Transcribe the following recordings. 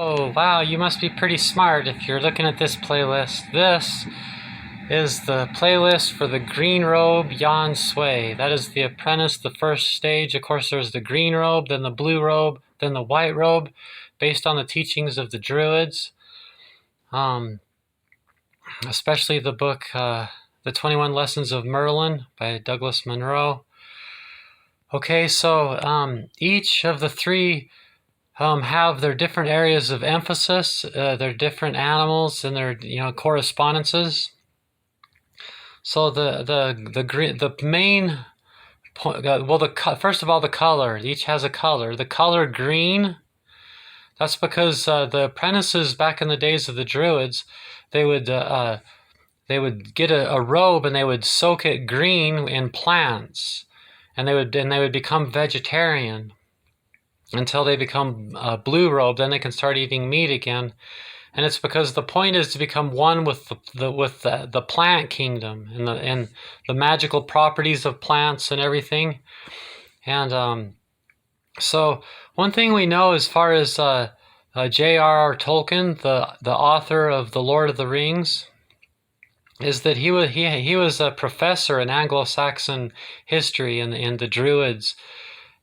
Oh, wow, you must be pretty smart if you're looking at this playlist. This is the playlist for the green robe Yan Sui. That is the apprentice, the first stage. Of course, there's the green robe, then the blue robe, then the white robe, based on the teachings of the Druids. Especially the book, The 21 Lessons of Merlin by Douglas Monroe. Okay, so each of the three have their different areas of emphasis, their different animals, and their correspondences. So the main point, first of all, the color. Each has a color. The color green. That's because the apprentices back in the days of the Druids, they would get a robe and they would soak it green in plants, and they would become vegetarian until they become blue robe. Then they can start eating meat again, and it's because the point is to become one with the plant kingdom and the magical properties of plants and everything. And so one thing we know as far as J.R.R. Tolkien, the author of The Lord of the Rings, is that he was a professor in Anglo-Saxon history and the Druids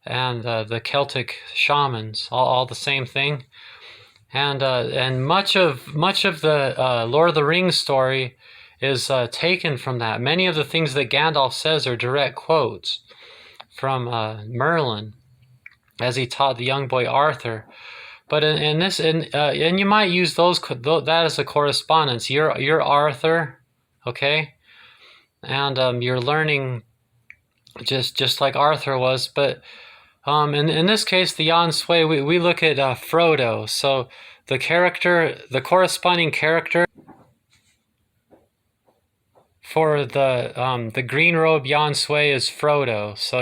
and the Celtic shamans, all the same thing, and much of the Lord of the Rings story is taken from that. Many of the things that Gandalf says are direct quotes from Merlin as he taught the young boy Arthur. But in this, and you might use that as a correspondence. You're Arthur, okay, and you're learning just like Arthur was, but. In this case, the Yan Sui, we look at Frodo. So the corresponding character for the green robe Yan Sui is Frodo. So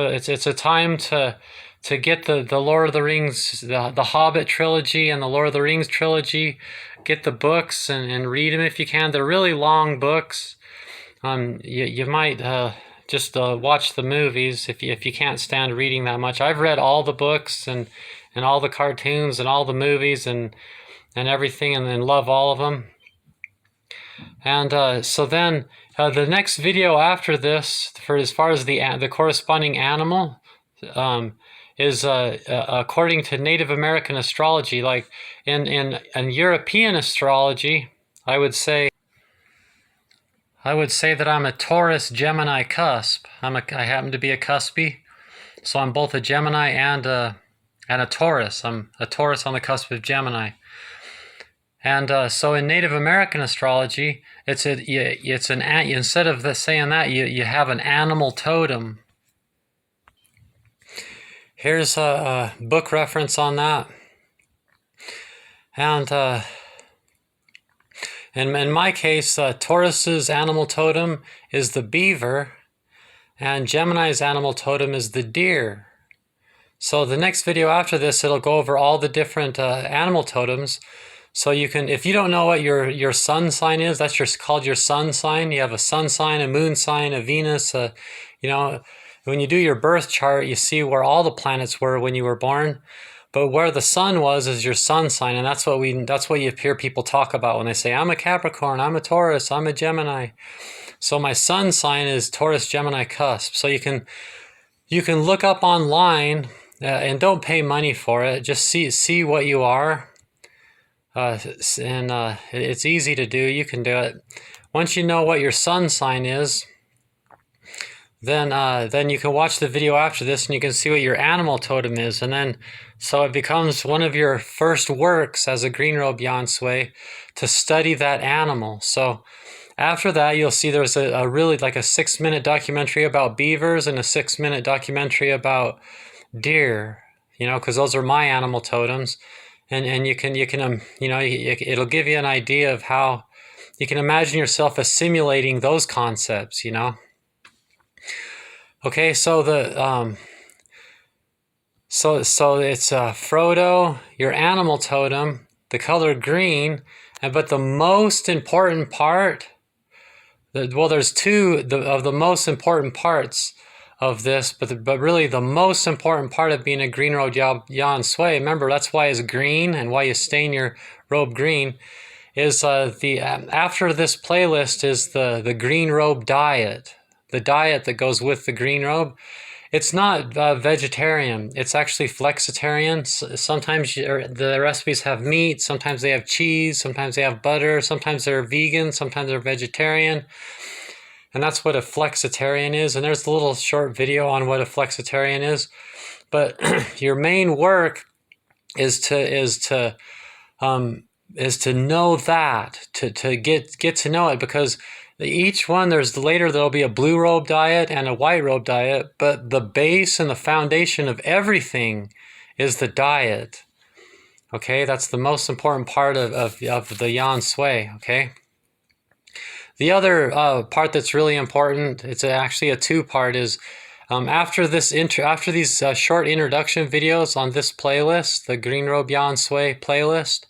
it's a time to get the Lord of the Rings, the Hobbit trilogy and the Lord of the Rings trilogy. Get the books and read them if you can. They're really long books. You might. Just watch the movies if you can't stand reading that much. I've read all the books and all the cartoons and all the movies and everything, and love all of them. And so then the next video after this, for as far as the corresponding animal, is according to Native American astrology. Like in European astrology, I would say that I'm a Taurus Gemini cusp. I happen to be a cuspy, so I'm both a Gemini and a Taurus. I'm a Taurus on the cusp of Gemini. And so in Native American astrology, instead of saying that, you have an animal totem. Here's a book reference on that. And in my case, Taurus's animal totem is the beaver, and Gemini's animal totem is the deer. So the next video after this, it'll go over all the different animal totems. So you can, if you don't know what your sun sign is, that's called your sun sign. You have a sun sign, a moon sign, a Venus. When you do your birth chart, you see where all the planets were when you were born. But where the sun was is your sun sign, and that's what you hear people talk about when they say, I'm a Capricorn, I'm a Taurus, I'm a Gemini. So my sun sign is Taurus Gemini cusp. So you can look up online and don't pay money for it. Just see what you are, and it's easy to do. You can do it. Once you know what your sun sign is, then you can watch the video after this and you can see what your animal totem is, and then so it becomes one of your first works as a green robe Yan Sui to study that animal. So after that, you'll see there's a really like a 6-minute documentary about beavers and a 6-minute documentary about deer, because those are my animal totems, and it'll give you an idea of how you can imagine yourself assimilating those concepts, Okay, so so it's Frodo, your animal totem, the color green, but the most important part, there's two of the most important parts of this, but really the most important part of being a green robe yan sui, remember that's why it's green and why you stain your robe green, is after this playlist is the green robe diet, the diet that goes with the green robe. It's not vegetarian. It's actually flexitarian. Sometimes the recipes have meat. Sometimes they have cheese. Sometimes they have butter. Sometimes they're vegan. Sometimes they're vegetarian. And that's what a flexitarian is. And there's a little short video on what a flexitarian is. But your main work is to know that, to get to know it, because each one, there'll be a blue robe diet and a white robe diet, but the base and the foundation of everything is the diet. Okay, that's the most important part of the yan sui. Okay, the other part that's really important, it's actually a two-part, is after these short introduction videos on this playlist, the Green Robe Yan Sui playlist,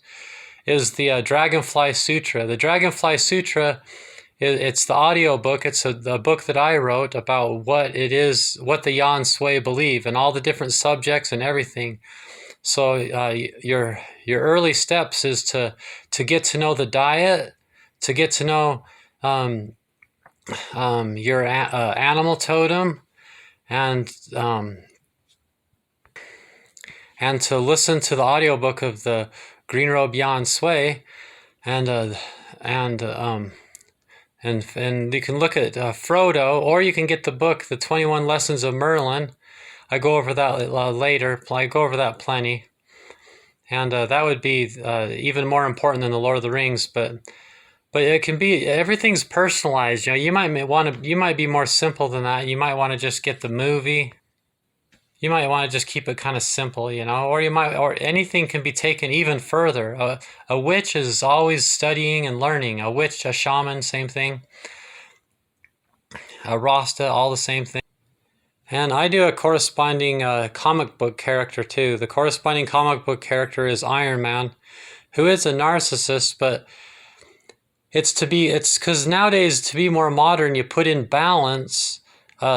is the Dragonfly Sutra. The Dragonfly Sutra, it's the audio book. It's the book that I wrote about what the yan sui believe, and all the different subjects and everything. So your early steps is to get to know the diet, to get to know your animal totem, and to listen to the audiobook of the Green Robe Yan Sui, and you can look at Frodo, or you can get the book, The 21 Lessons of Merlin. I go over that later. I go over that plenty, and that would be even more important than the Lord of the Rings. But it can be, everything's personalized. You might be more simple than that. You might want to just get the movie. You might want to just keep it kind of simple, or anything can be taken even further. A witch is always studying and learning. A witch, a shaman, same thing. A Rasta, all the same thing. And I do a corresponding comic book character too. The corresponding comic book character is Iron Man, who is a narcissist, but it's because nowadays, to be more modern, you put in balance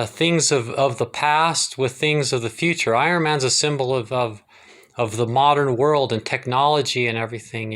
things of the past with things of the future. Iron Man's a symbol of the modern world and technology and everything,